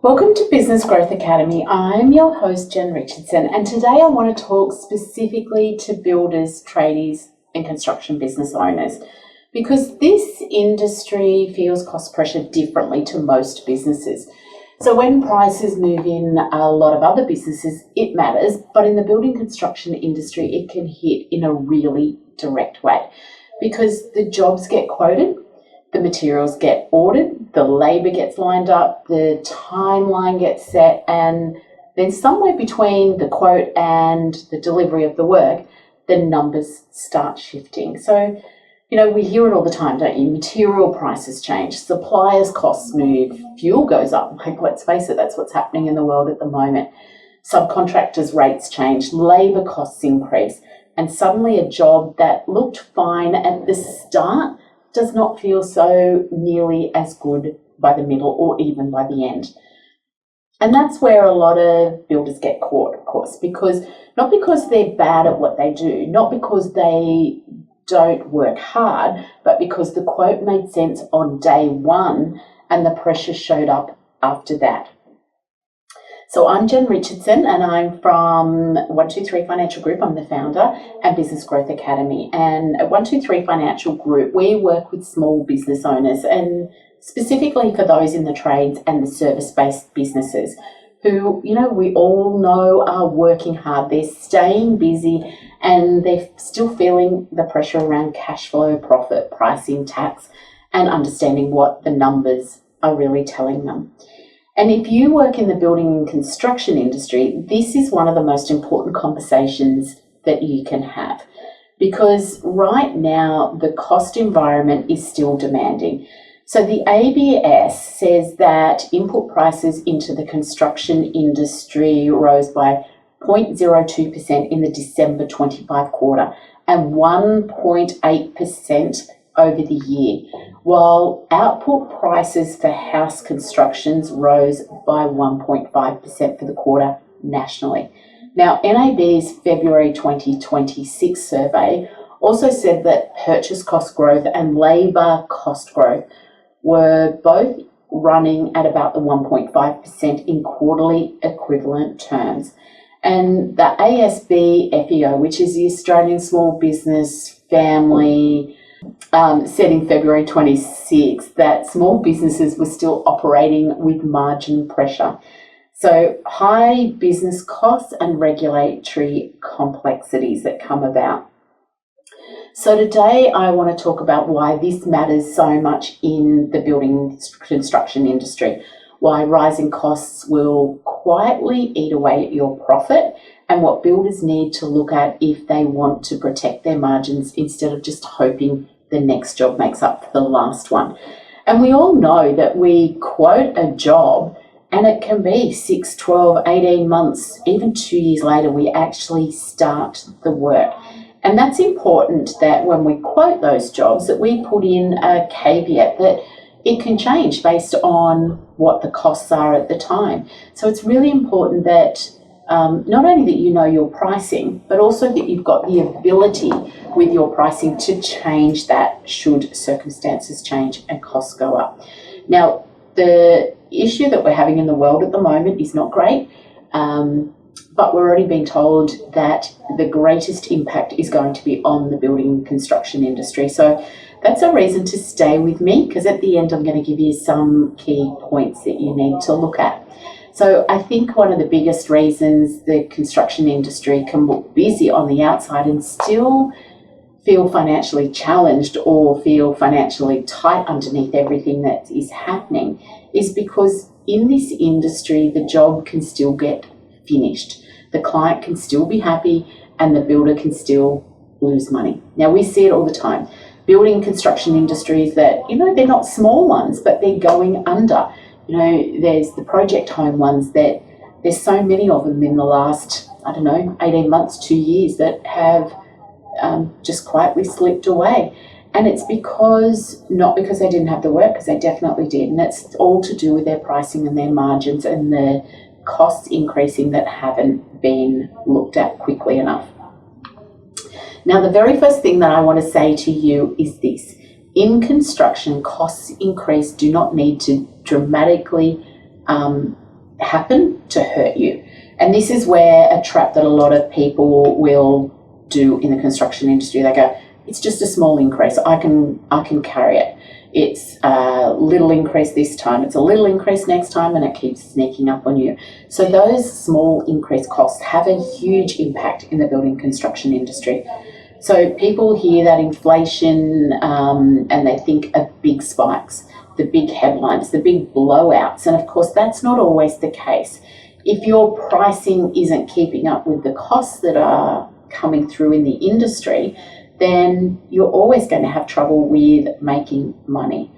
Welcome to Business Growth Academy. I'm your host, Jen Richardson, and today I want to talk specifically to builders, tradies, and construction business owners because this industry feels cost pressure differently to most businesses. So when prices move in a lot of other businesses, it matters, but in the building construction industry, it can hit in a really direct way because the jobs get quoted, the materials get ordered, the labour gets lined up, the timeline gets set, and then somewhere between the quote and the delivery of the work, the numbers start shifting. So, we hear it all the time, don't you? Material prices change, suppliers' costs move, fuel goes up. Let's face it, that's what's happening in the world at the moment. Subcontractors' rates change, labour costs increase, and suddenly a job that looked fine at the start does not feel so nearly as good by the middle or even by the end. And that's where a lot of builders get caught, of course, not because they're bad at what they do, not because they don't work hard, but because the quote made sense on day one and the pressure showed up after that. So I'm Jen Richardson and I'm from 123 Financial Group. I'm the founder and Business Growth Academy. And at 123 Financial Group, we work with small business owners and specifically for those in the trades and the service-based businesses who, we all know are working hard. They're staying busy and they're still feeling the pressure around cash flow, profit, pricing, tax, and understanding what the numbers are really telling them. And if you work in the building and construction industry, this is one of the most important conversations that you can have because right now the cost environment is still demanding. So the ABS says that input prices into the construction industry rose by 0.02% in the December 25 quarter and 1.8% over the year, while output prices for house constructions rose by 1.5% for the quarter nationally. Now, NAB's February 2026 survey also said that purchase cost growth and labour cost growth were both running at about the 1.5% in quarterly equivalent terms. And the ASB FEO, which is the Australian Small Business Family, said in February 26 that small businesses were still operating with margin pressure. So high business costs and regulatory complexities that come about. So today I want to talk about why this matters so much in the building construction industry, why rising costs will quietly eat away at your profit, and what builders need to look at if they want to protect their margins instead of just hoping the next job makes up for the last one. And we all know that we quote a job and it can be 6, 12, 18 months, even 2 years later, we actually start the work. And that's important that when we quote those jobs that we put in a caveat that it can change based on what the costs are at the time. So it's really important that not only that you know your pricing, but also that you've got the ability with your pricing to change that should circumstances change and costs go up. Now, the issue that we're having in the world at the moment is not great, but we're already being told that the greatest impact is going to be on the building construction industry. So that's a reason to stay with me because at the end I'm going to give you some key points that you need to look at. So I think one of the biggest reasons the construction industry can look busy on the outside and still feel financially challenged or feel financially tight underneath everything that is happening is because in this industry, the job can still get finished. The client can still be happy and the builder can still lose money. Now, we see it all the time. Building construction industries that, they're not small ones, but they're going under. There's the project home ones that there's so many of them in the last, 18 months, 2 years that have just quietly slipped away. And it's not because they didn't have the work, because they definitely did. And it's all to do with their pricing and their margins and the costs increasing that haven't been looked at quickly enough. Now, the very first thing that I want to say to you is this. In construction, costs increase do not need to dramatically happen to hurt you. And this is where a trap that a lot of people will do in the construction industry. They go, it's just a small increase. I can carry it. It's a little increase this time. It's a little increase next time, and it keeps sneaking up on you. So those small increased costs have a huge impact in the building construction industry. So people hear that inflation and they think of big spikes, the big headlines, the big blowouts. And of course, that's not always the case. If your pricing isn't keeping up with the costs that are coming through in the industry, then you're always going to have trouble with making money.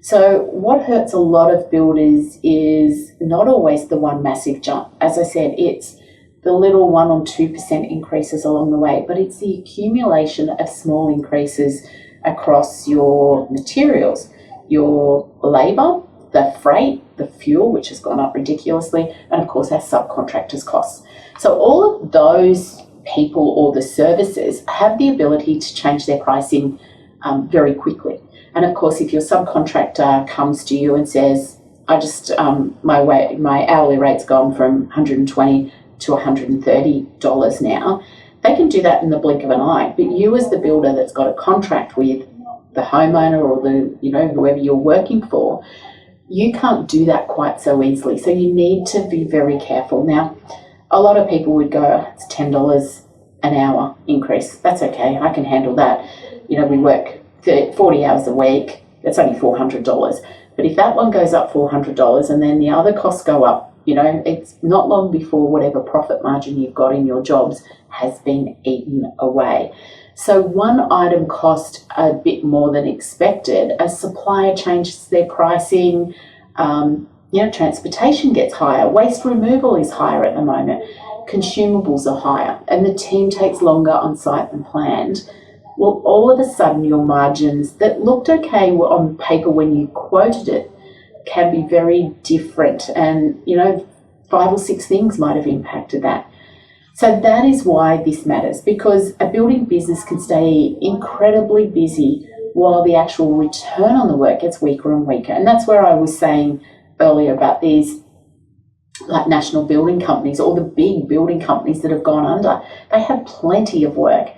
So what hurts a lot of builders is not always the one massive jump. As I said, it's the little 1 or 2% increases along the way, but it's the accumulation of small increases across your materials, your labour, the freight, the fuel, which has gone up ridiculously, and of course our subcontractors' costs. So all of those people or the services have the ability to change their pricing very quickly. And of course, if your subcontractor comes to you and says, I just, my hourly rate's gone from $120 to $130 now, they can do that in the blink of an eye. But you as the builder that's got a contract with the homeowner or the, whoever you're working for, you can't do that quite so easily. So you need to be very careful. Now, a lot of people would go, it's $10 an hour increase. That's okay, I can handle that. We work 40 hours a week, that's only $400. But if that one goes up $400 and then the other costs go up, it's not long before whatever profit margin you've got in your jobs has been eaten away. So one item cost a bit more than expected. A supplier changes their pricing, transportation gets higher, waste removal is higher at the moment, consumables are higher, and the team takes longer on site than planned. Well, all of a sudden your margins that looked okay on paper when you quoted it can be very different, and 5 or 6 things might have impacted that. So that is why this matters, because a building business can stay incredibly busy while the actual return on the work gets weaker and weaker. And that's where I was saying earlier about these like national building companies or the big building companies that have gone under. They had plenty of work,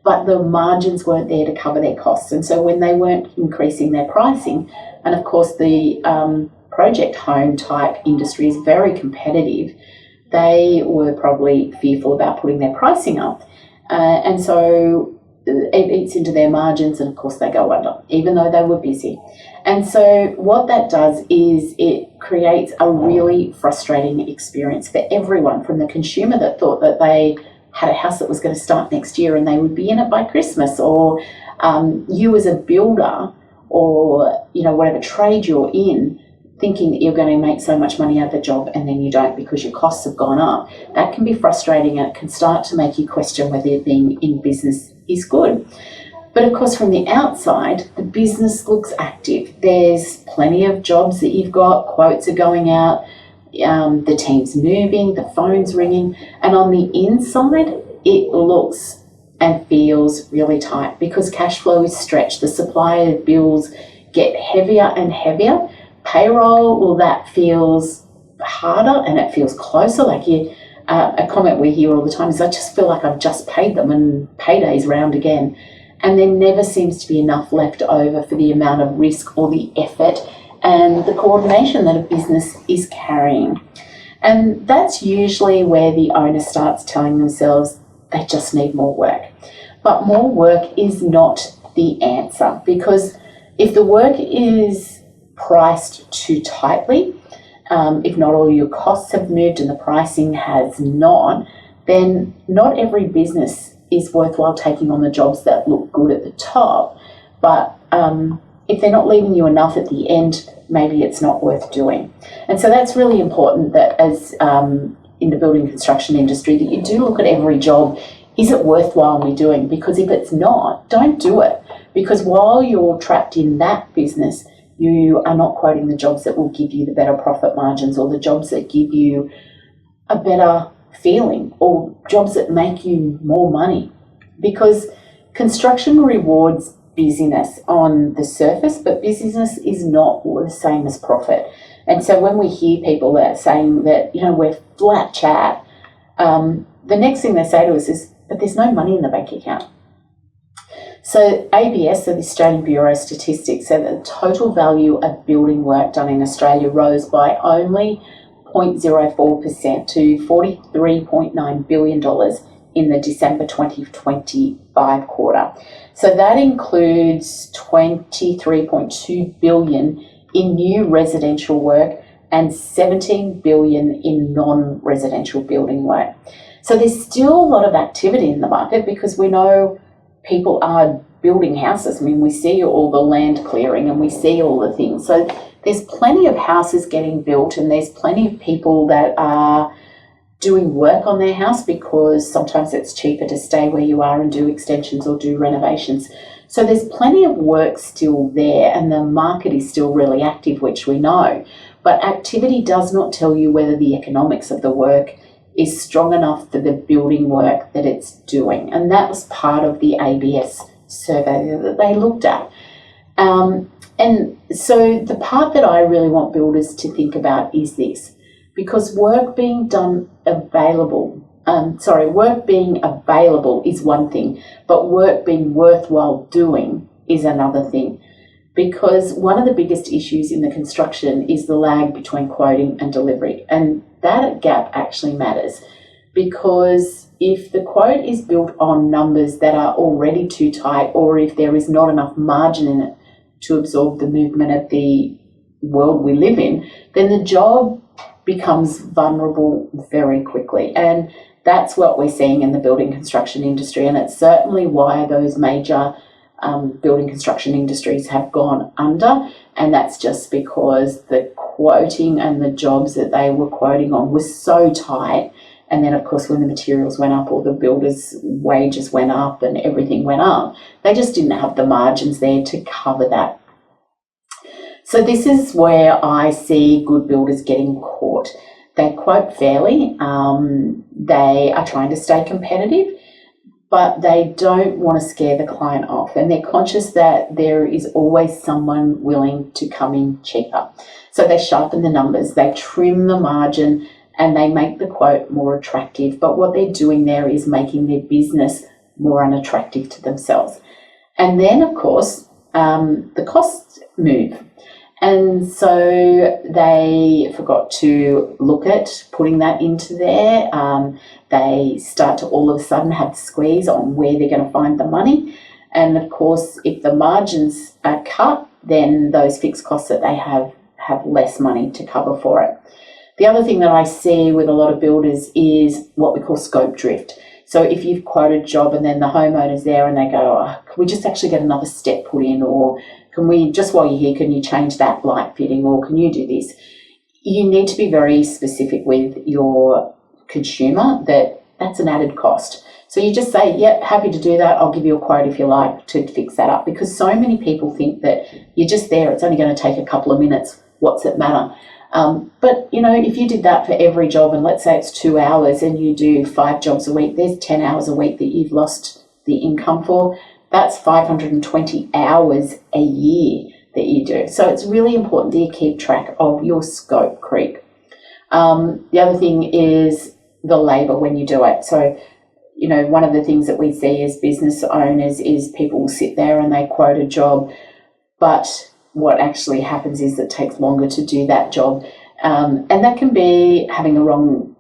but the margins weren't there to cover their costs. And so when they weren't increasing their pricing, and of course the project home type industry is very competitive, they were probably fearful about putting their pricing up. And so it eats into their margins, and of course they go under, even though they were busy. And so what that does is it creates a really frustrating experience for everyone, from the consumer that thought that they had a house that was going to start next year and they would be in it by Christmas, or you as a builder or whatever trade you're in, thinking that you're going to make so much money out of the job and then you don't because your costs have gone up. That can be frustrating, and it can start to make you question whether being in business is good. But of course, from the outside, the business looks active. There's plenty of jobs that you've got, quotes are going out, the team's moving, the phone's ringing, and on the inside, it looks and feels really tight because cash flow is stretched. The supplier bills get heavier and heavier. Payroll, well, that feels harder and it feels closer. Like a comment we hear all the time is, I just feel like I've just paid them and payday's round again. And there never seems to be enough left over for the amount of risk or the effort and the coordination that a business is carrying. And that's usually where the owner starts telling themselves they just need more work. But more work is not the answer, because if the work is priced too tightly, if not all your costs have moved and the pricing has not, then not every business is worthwhile taking on the jobs that look good at the top. But if they're not leaving you enough at the end, maybe it's not worth doing. And so that's really important, that as in the building construction industry, that you do look at every job. Is it worthwhile me doing? Because if it's not, don't do it. Because while you're trapped in that business, you are not quoting the jobs that will give you the better profit margins, or the jobs that give you a better feeling, or jobs that make you more money. Because construction rewards busyness on the surface, but busyness is not the same as profit. And so when we hear people that saying that, we're flat chat, the next thing they say to us is, but there's no money in the bank account. So ABS, so the Australian Bureau of Statistics, said that the total value of building work done in Australia rose by only 0.04% to $43.9 billion in the December 2025 quarter. So that includes $23.2 billion in new residential work and $17 billion in non-residential building work. So there's still a lot of activity in the market because we know people are building houses. I mean, we see all the land clearing and we see all the things. So there's plenty of houses getting built and there's plenty of people that are doing work on their house because sometimes it's cheaper to stay where you are and do extensions or do renovations. So there's plenty of work still there and the market is still really active, which we know. But activity does not tell you whether the economics of the work is strong enough for the building work that it's doing. And that was part of the ABS survey that they looked at. And so the part that I really want builders to think about is this, because work being available is one thing, but work being worthwhile doing is another thing. Because one of the biggest issues in the construction is the lag between quoting and delivery. And that gap actually matters because if the quote is built on numbers that are already too tight or if there is not enough margin in it to absorb the movement of the world we live in, then the job becomes vulnerable very quickly. And that's what we're seeing in the building construction industry. And it's certainly why those major building construction industries have gone under, and that's just because the quoting and the jobs that they were quoting on was so tight. And then, of course, when the materials went up or the builders' wages went up and everything went up, they just didn't have the margins there to cover that. So this is where I see good builders getting caught. They quote fairly, they are trying to stay competitive, but they don't want to scare the client off. And they're conscious that there is always someone willing to come in cheaper. So they sharpen the numbers, they trim the margin, and they make the quote more attractive. But what they're doing there is making their business more unattractive to themselves. And then, of course, the costs move. And so they forgot to look at putting that into there. They start to all of a sudden have the squeeze on where they're going to find the money. And of course, if the margins are cut, then those fixed costs that they have less money to cover for it. The other thing that I see with a lot of builders is what we call scope drift. So if you've quoted a job and then the homeowner's there and they go, can we just actually get another step put in, or can we, just while you're here, can you change that light fitting, or can you do this? You need to be very specific with your consumer that that's an added cost. So you just say, yep, happy to do that. I'll give you a quote if you like to fix that up, because so many people think that you're just there. It's only going to take a couple of minutes. What's it matter? But, if you did that for every job, and let's say it's 2 hours and you do 5 jobs a week, there's 10 hours a week that you've lost the income for. That's 520 hours a year that you do. So it's really important that you keep track of your scope creep. The other thing is the labour when you do it. So, one of the things that we see as business owners is people will sit there and they quote a job, but what actually happens is it takes longer to do that job. And that can be having the wrong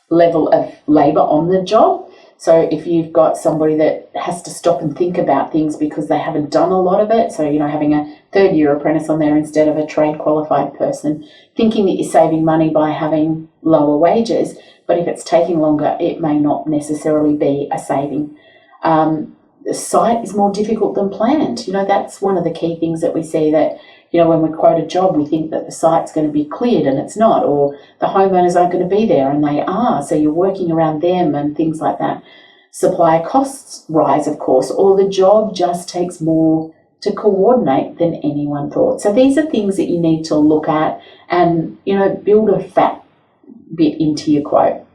level of labour on the job. So if you've got somebody that has to stop and think about things because they haven't done a lot of it, so, having a third-year apprentice on there instead of a trade-qualified person, thinking that you're saving money by having lower wages, but if it's taking longer, it may not necessarily be a saving. The site is more difficult than planned. That's one of the key things that we see, that, when we quote a job, we think that the site's going to be cleared and it's not, or the homeowners aren't going to be there and they are. So you're working around them and things like that. Supplier costs rise, of course, or the job just takes more to coordinate than anyone thought. So these are things that you need to look at and, build a fat bit into your quote.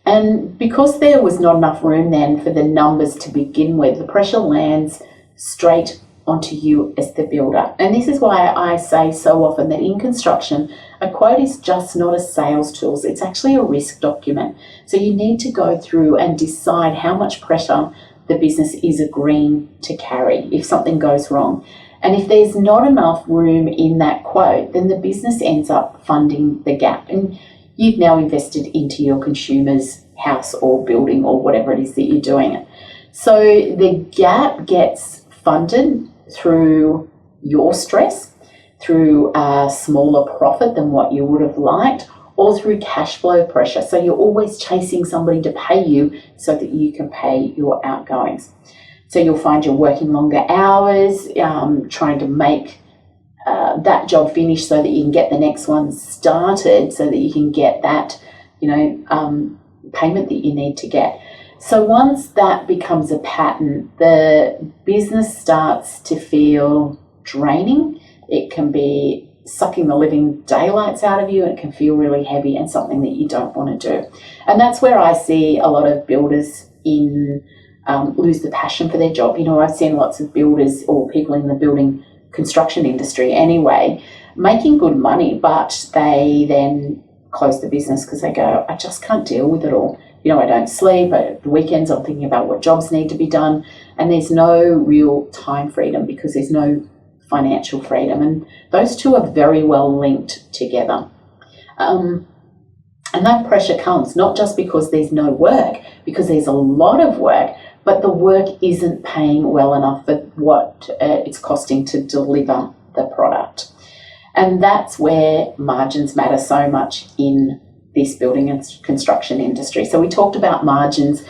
And because there was not enough room then for the numbers to begin with, the pressure lands straight onto you as the builder. And this is why I say so often that in construction, a quote is just not a sales tool. It's actually a risk document. So you need to go through and decide how much pressure the business is agreeing to carry if something goes wrong. And if there's not enough room in that quote, then the business ends up funding the gap. And you've now invested into your consumer's house or building or whatever it is that you're doing. So the gap gets funded through your stress, through a smaller profit than what you would have liked, or through cash flow pressure. So you're always chasing somebody to pay you so that you can pay your outgoings. So you'll find you're working longer hours, trying to make that job finished so that you can get the next one started, so that you can get that, payment that you need to get. So once that becomes a pattern, the business starts to feel draining. It can be sucking the living daylights out of you, and it can feel really heavy and something that you don't want to do. And that's where I see a lot of builders lose the passion for their job. I've seen lots of builders or people in the building construction industry anyway, making good money, but they then close the business because they go, I just can't deal with it all. I don't sleep. At the weekends, I'm thinking about what jobs need to be done. And there's no real time freedom because there's no financial freedom. And those two are very well linked together. And that pressure comes not just because there's no work, because there's a lot of work, but the work isn't paying well enough for what it's costing to deliver the product. And that's where margins matter so much in this building and construction industry. So we talked about margins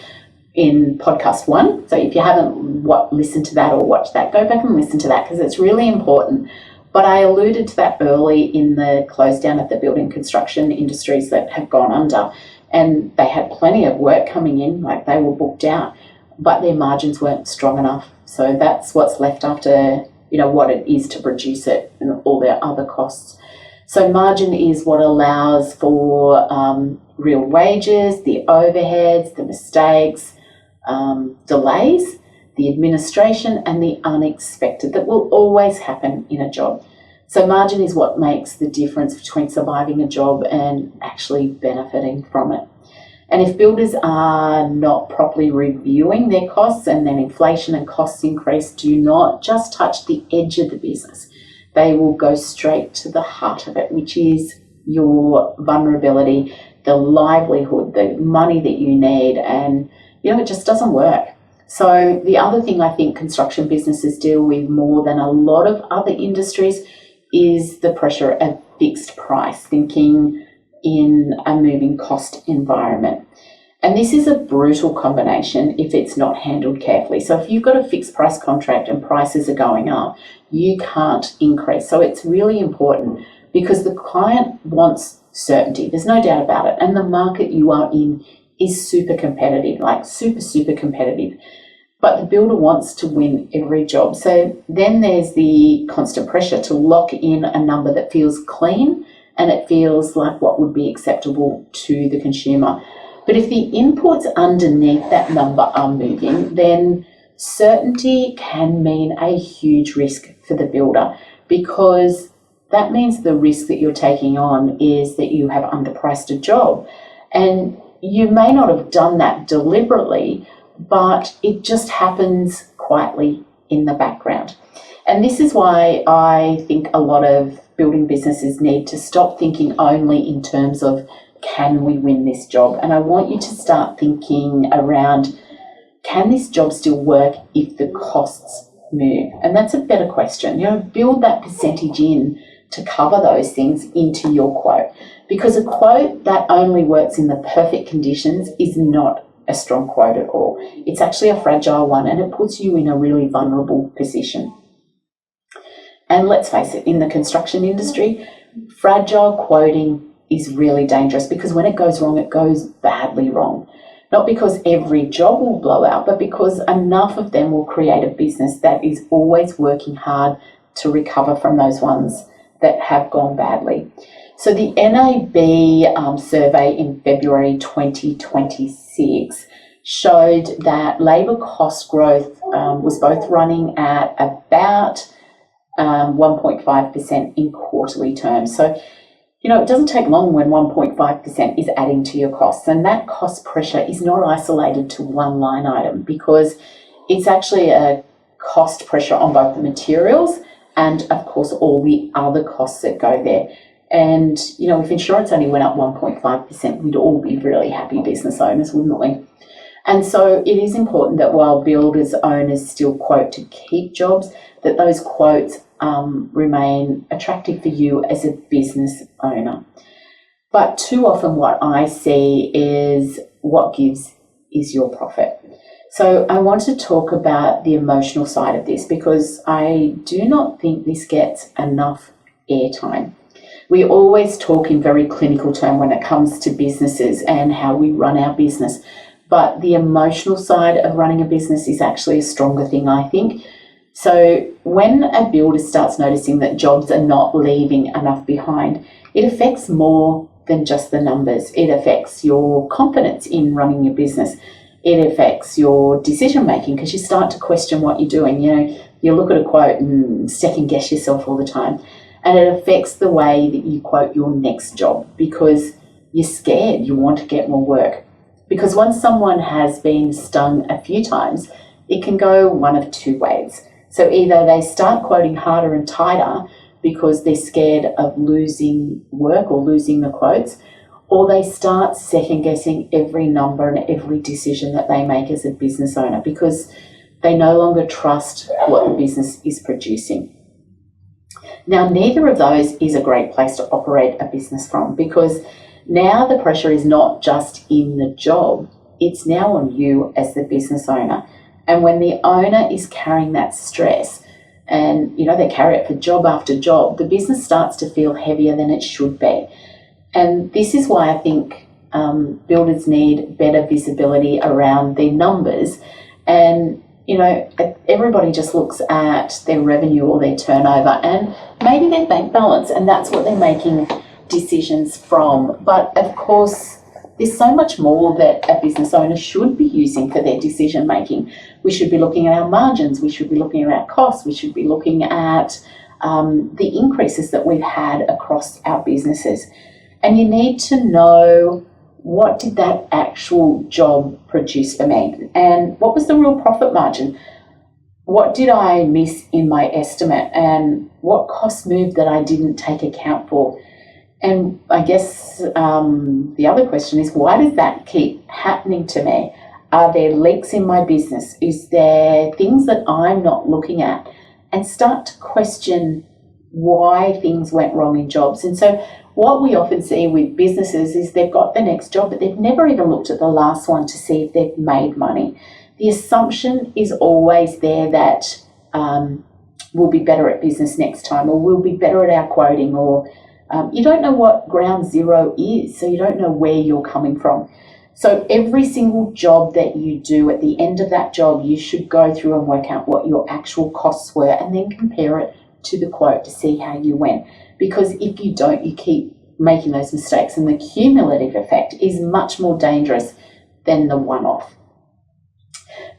in podcast 1. So if you haven't listened to that or watched that, go back and listen to that because it's really important. But I alluded to that early in the close down of the building construction industries that have gone under, and they had plenty of work coming in, like they were booked out, but their margins weren't strong enough. So that's what's left after, what it is to produce it and all their other costs. So margin is what allows for real wages, the overheads, the mistakes, delays, the administration, and the unexpected that will always happen in a job. So margin is what makes the difference between surviving a job and actually benefiting from it. And if builders are not properly reviewing their costs, and then inflation and costs increase, do not just touch the edge of the business. They will go straight to the heart of it, which is your vulnerability, the livelihood, the money that you need, and it just doesn't work. So the other thing I think construction businesses deal with more than a lot of other industries is the pressure of fixed price, thinking in a moving cost environment. And this is a brutal combination if it's not handled carefully. So if you've got a fixed price contract and prices are going up, you can't increase. So it's really important because the client wants certainty. There's no doubt about it. And the market you are in is super competitive, like super, super competitive. But the builder wants to win every job. So then there's the constant pressure to lock in a number that feels clean and it feels like what would be acceptable to the consumer. But if the inputs underneath that number are moving, then certainty can mean a huge risk for the builder, because that means the risk that you're taking on is that you have underpriced a job. And you may not have done that deliberately, but it just happens quietly in the background. And this is why I think a lot of building businesses need to stop thinking only in terms of, can we win this job? And I want you to start thinking around, can this job still work if the costs move? And that's a better question. Build that percentage in to cover those things into your quote, because a quote that only works in the perfect conditions is not a strong quote at all. It's actually a fragile one, and it puts you in a really vulnerable position. And let's face it, in the construction industry, fragile quoting is really dangerous, because when it goes wrong, it goes badly wrong. Not because every job will blow out, but because enough of them will create a business that is always working hard to recover from those ones that have gone badly. So the NAB survey in February 2026 showed that labour cost growth was both running at about 1.5% in quarterly terms. So, it doesn't take long when 1.5% is adding to your costs, and that cost pressure is not isolated to one line item, because it's actually a cost pressure on both the materials and, of course, all the other costs that go there. And, if insurance only went up 1.5%, we'd all be really happy business owners, wouldn't we? And so it is important that while builders owners still quote to keep jobs, that those quotes remain attractive for you as a business owner. But too often what I see is what gives is your profit. So I want to talk about the emotional side of this, because I do not think this gets enough airtime. We always talk in very clinical terms when it comes to businesses and how we run our business. But the emotional side of running a business is actually a stronger thing, I think. So when a builder starts noticing that jobs are not leaving enough behind, it affects more than just the numbers. It affects your confidence in running your business. It affects your decision making, because you start to question what you're doing. You look at a quote and second guess yourself all the time. And it affects the way that you quote your next job, because you're scared, you want to get more work. Because once someone has been stung a few times, it can go one of two ways. So either they start quoting harder and tighter because they're scared of losing work or losing the quotes, or they start second guessing every number and every decision that they make as a business owner, because they no longer trust what the business is producing. Now, neither of those is a great place to operate a business from, because now the pressure is not just in the job, it's now on you as the business owner. And when the owner is carrying that stress, and they carry it for job after job, the business starts to feel heavier than it should be. And this is why I think builders need better visibility around their numbers. And everybody just looks at their revenue or their turnover and maybe their bank balance, and that's what they're making decisions from. But of course, there's so much more that a business owner should be using for their decision making. We should be looking at our margins, we should be looking at our costs, we should be looking at the increases that we've had across our businesses. And you need to know, what did that actual job produce for me? And what was the real profit margin? What did I miss in my estimate? And what cost moved that I didn't take account for? And I guess the other question is, why does that keep happening to me? Are there leaks in my business? Is there things that I'm not looking at? And start to question why things went wrong in jobs. And so what we often see with businesses is they've got the next job, but they've never even looked at the last one to see if they've made money. The assumption is always there that we'll be better at business next time, or we'll be better at our quoting, or you don't know what ground zero is, so you don't know where you're coming from. So every single job that you do, at the end of that job, you should go through and work out what your actual costs were, and then compare it to the quote to see how you went. Because if you don't, you keep making those mistakes, and the cumulative effect is much more dangerous than the one-off.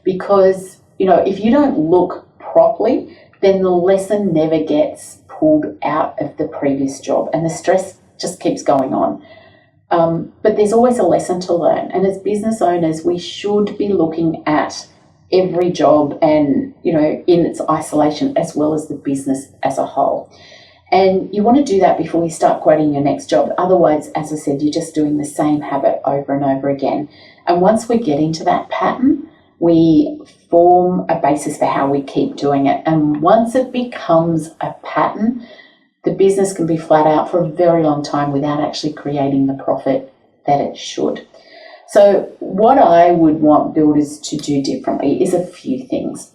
Because, if you don't look properly, then the lesson never gets pulled out of the previous job, and the stress just keeps going on. But there's always a lesson to learn. And as business owners, we should be looking at every job and, in its isolation, as well as the business as a whole. And you want to do that before you start quoting your next job. Otherwise, as I said, you're just doing the same habit over and over again. And once we get into that pattern, we form a basis for how we keep doing it. And once it becomes a pattern, the business can be flat out for a very long time without actually creating the profit that it should. So what I would want builders to do differently is a few things.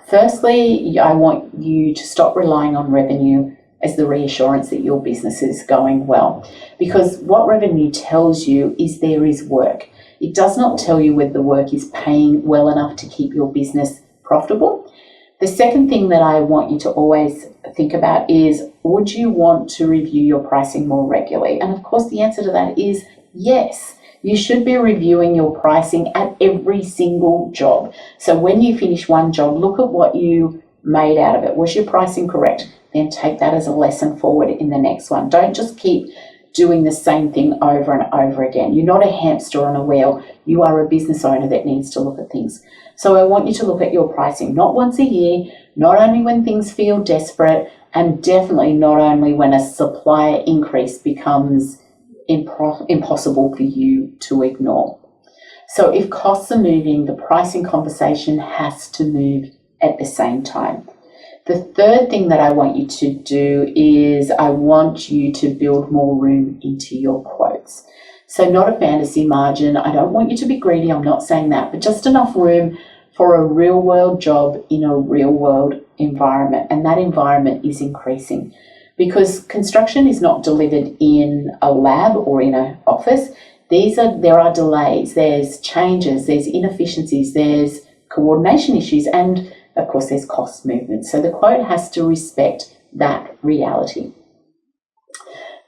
Firstly, I want you to stop relying on revenue as the reassurance that your business is going well, because what revenue tells you is there is work. It does not tell you whether the work is paying well enough to keep your business profitable. The second thing that I want you to always think about is would you want to review your pricing more regularly? And of course, the answer to that is yes. You should be reviewing your pricing at every single job. So when you finish one job, look at what you made out of it. Was your pricing correct? Then take that as a lesson forward in the next one. Don't just keep doing the same thing over and over again. You're not a hamster on a wheel. You are a business owner that needs to look at things. So I want you to look at your pricing, not once a year, not only when things feel desperate, and definitely not only when a supplier increase becomes impossible for you to ignore. So if costs are moving, the pricing conversation has to move at the same time. The third thing that I want you to do is I want you to build more room into your quotes. So not a fantasy margin. I don't want you to be greedy. I'm not saying that, but just enough room for a real world job in a real world environment. And that environment is increasing because construction is not delivered in a lab or in an office. There are delays, there's changes, there's inefficiencies, there's coordination issues, and of course there's cost movement. So the quote has to respect that reality.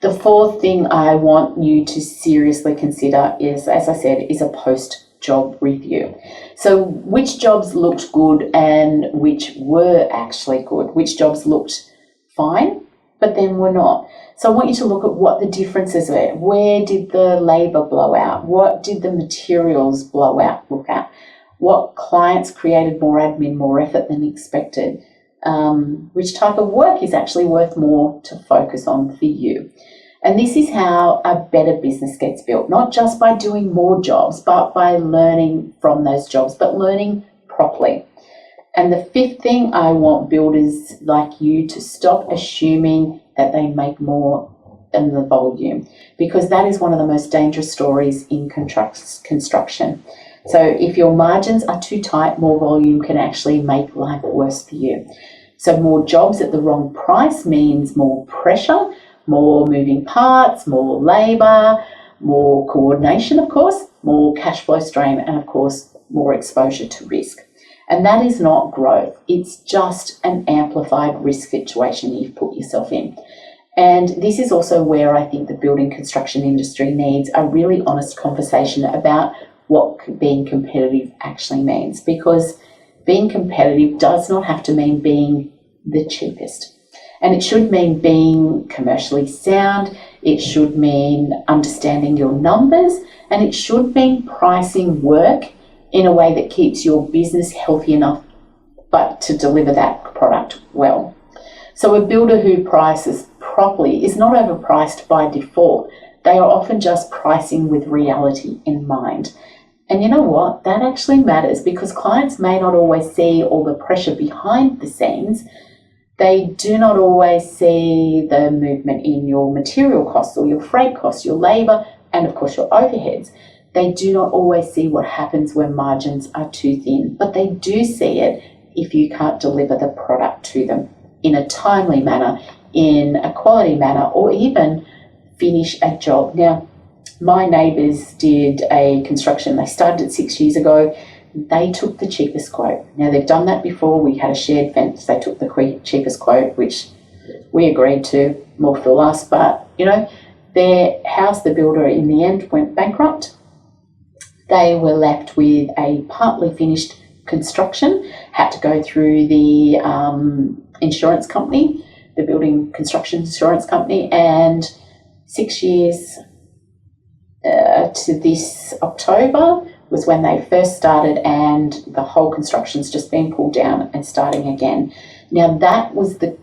The fourth thing I want you to seriously consider is, as I said, is a post-job review. So which jobs looked good and which were actually good? Which jobs looked fine but then were not? So I want you to look at what the differences were. Where did the labour blow out? What did the materials blow out? Look at what clients created more admin, more effort than expected. Which type of work is actually worth more to focus on for you. And this is how a better business gets built, not just by doing more jobs, but by learning from those jobs, but learning properly. And the fifth thing, I want builders like you to stop assuming that they make more than the volume, because that is one of the most dangerous stories in construction. So if your margins are too tight, more volume can actually make life worse for you. So more jobs at the wrong price means more pressure, more moving parts, more labour, more coordination, of course, more cash flow strain, and of course, more exposure to risk. And that is not growth. It's just an amplified risk situation you've put yourself in. And this is also where I think the building construction industry needs a really honest conversation about what being competitive actually means, because being competitive does not have to mean being the cheapest. And it should mean being commercially sound, it should mean understanding your numbers, and it should mean pricing work in a way that keeps your business healthy enough, but to deliver that product well. So a builder who prices properly is not overpriced by default. They are often just pricing with reality in mind. And you know what? That actually matters, because clients may not always see all the pressure behind the scenes. They do not always see the movement in your material costs or your freight costs, your labour, and of course your overheads. They do not always see what happens when margins are too thin, but they do see it if you can't deliver the product to them in a timely manner, in a quality manner, or even finish a job. Now, my neighbours did a construction. They started it 6 years ago. They took the cheapest quote. Now, they've done that before. We had a shared fence. They took the cheapest quote, which we agreed to more for the last. But, their house, the builder, in the end went bankrupt. They were left with a partly finished construction, had to go through the insurance company, the building construction insurance company, and 6 years to this October was when they first started, and the whole construction's just been pulled down and starting again. Now, that was the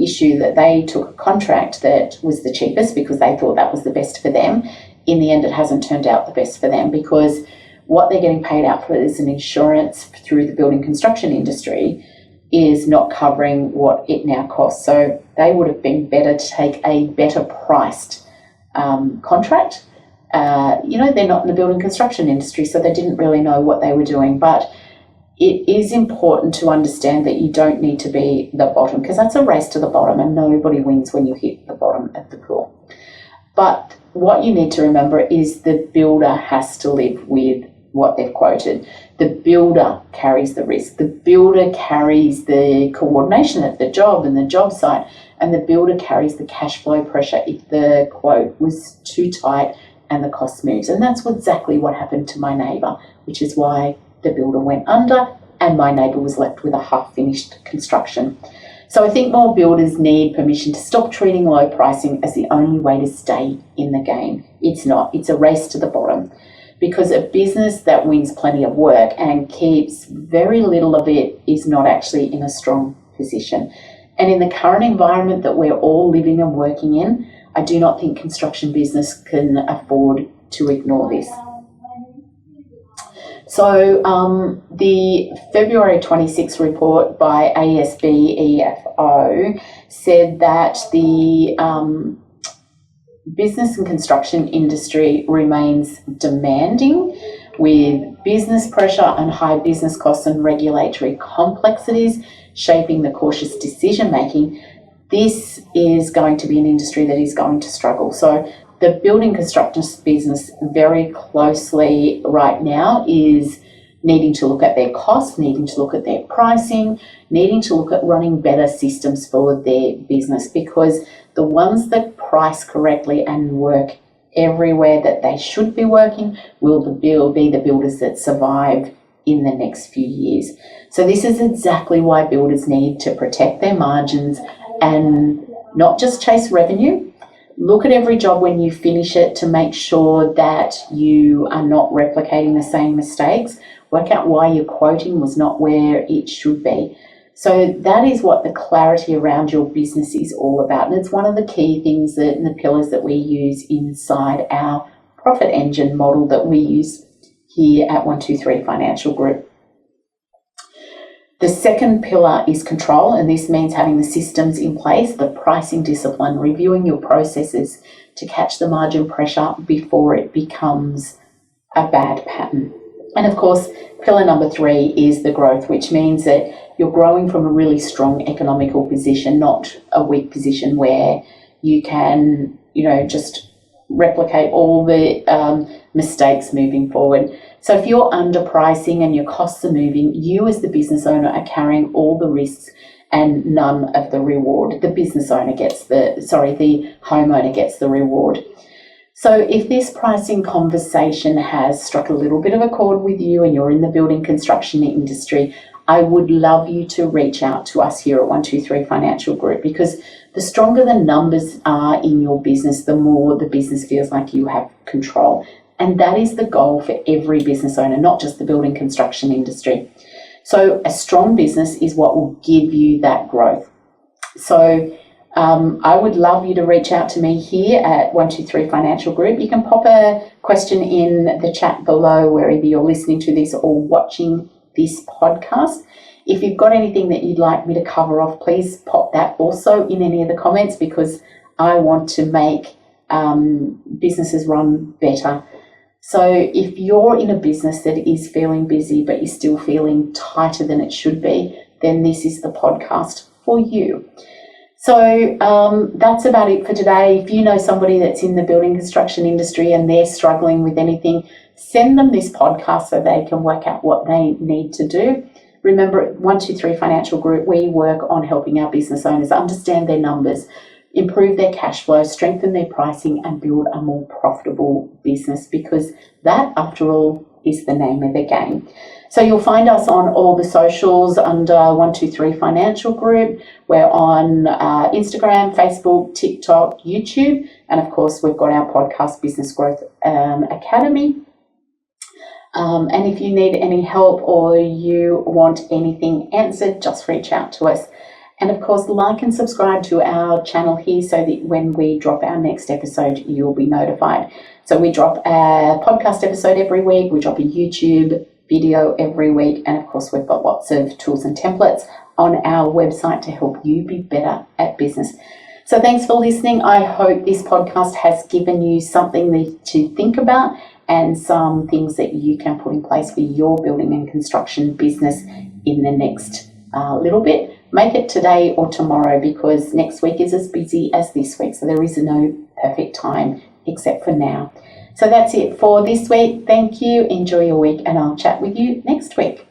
issue, that they took a contract that was the cheapest because they thought that was the best for them. In the end, it hasn't turned out the best for them, because what they're getting paid out for is an insurance through the building construction industry is not covering what it now costs. So they would have been better to take a better priced contract. They're not in the building construction industry, so they didn't really know what they were doing. But it is important to understand that you don't need to be the bottom, because that's a race to the bottom, and nobody wins when you hit the bottom of the pool. But what you need to remember is the builder has to live with what they've quoted. The builder carries the risk. The builder carries the coordination of the job and the job site. and the builder carries the cash flow pressure if the quote was too tight and the cost moves. And that's exactly what happened to my neighbour, which is why the builder went under and my neighbour was left with a half-finished construction. So I think more builders need permission to stop treating low pricing as the only way to stay in the game. It's not. It's a race to the bottom, because a business that wins plenty of work and keeps very little of it is not actually in a strong position. And in the current environment that we're all living and working in, I do not think construction business can afford to ignore this. So the February 26 report by ASB-EFO said that the business and construction industry remains demanding, with business pressure and high business costs and regulatory complexities shaping the cautious decision making. This is going to be an industry that is going to struggle. So the building construction business very closely right now is needing to look at their costs, needing to look at their pricing, needing to look at running better systems for their business, because the ones that price correctly and work everywhere that they should be working will be the builders that survive in the next few years. So this is exactly why builders need to protect their margins and not just chase revenue. Look at every job when you finish it to make sure that you are not replicating the same mistakes. Work out why your quoting was not where it should be. So that is what the clarity around your business is all about. And it's one of the key things that and the pillars that we use inside our profit engine model that we use here at 123 Financial Group. The second pillar is control, and this means having the systems in place, the pricing discipline, reviewing your processes to catch the margin pressure before it becomes a bad pattern. And of course, pillar number 3 is the growth, which means that you're growing from a really strong economical position, not a weak position where you can, just replicate all the mistakes moving forward. So if you're underpricing and your costs are moving, you as the business owner are carrying all the risks and none of the reward. The homeowner gets the reward. So if this pricing conversation has struck a little bit of a chord with you and you're in the building construction industry, I would love you to reach out to us here at 123 Financial Group, because the stronger the numbers are in your business, the more the business feels like you have control. And that is the goal for every business owner, not just the building construction industry. So a strong business is what will give you that growth. So I would love you to reach out to me here at 123 Financial Group. You can pop a question in the chat below wherever you're listening to this or watching this podcast. If you've got anything that you'd like me to cover off, please pop that also in any of the comments, because I want to make businesses run better. So if you're in a business that is feeling busy but you're still feeling tighter than it should be, then this is the podcast for you. So that's about it for today. If you know somebody that's in the building construction industry and they're struggling with anything, send them this podcast so they can work out what they need to do. Remember, at 123 Financial Group, we work on helping our business owners understand their numbers, improve their cash flow, strengthen their pricing, and build a more profitable business, because that, after all, is the name of the game. So you'll find us on all the socials under 123 Financial Group. We're on Instagram, Facebook, TikTok, YouTube, and of course we've got our podcast, Business Growth Academy. And if you need any help or you want anything answered, just reach out to us. And of course, like and subscribe to our channel here so that when we drop our next episode, you'll be notified. So we drop a podcast episode every week. We drop a YouTube video every week. And of course, we've got lots of tools and templates on our website to help you be better at business. So thanks for listening. I hope this podcast has given you something to think about and some things that you can put in place for your building and construction business in the next little bit. Make it today or tomorrow, because next week is as busy as this week. So there is no perfect time except for now. So that's it for this week. Thank you. Enjoy your week, and I'll chat with you next week.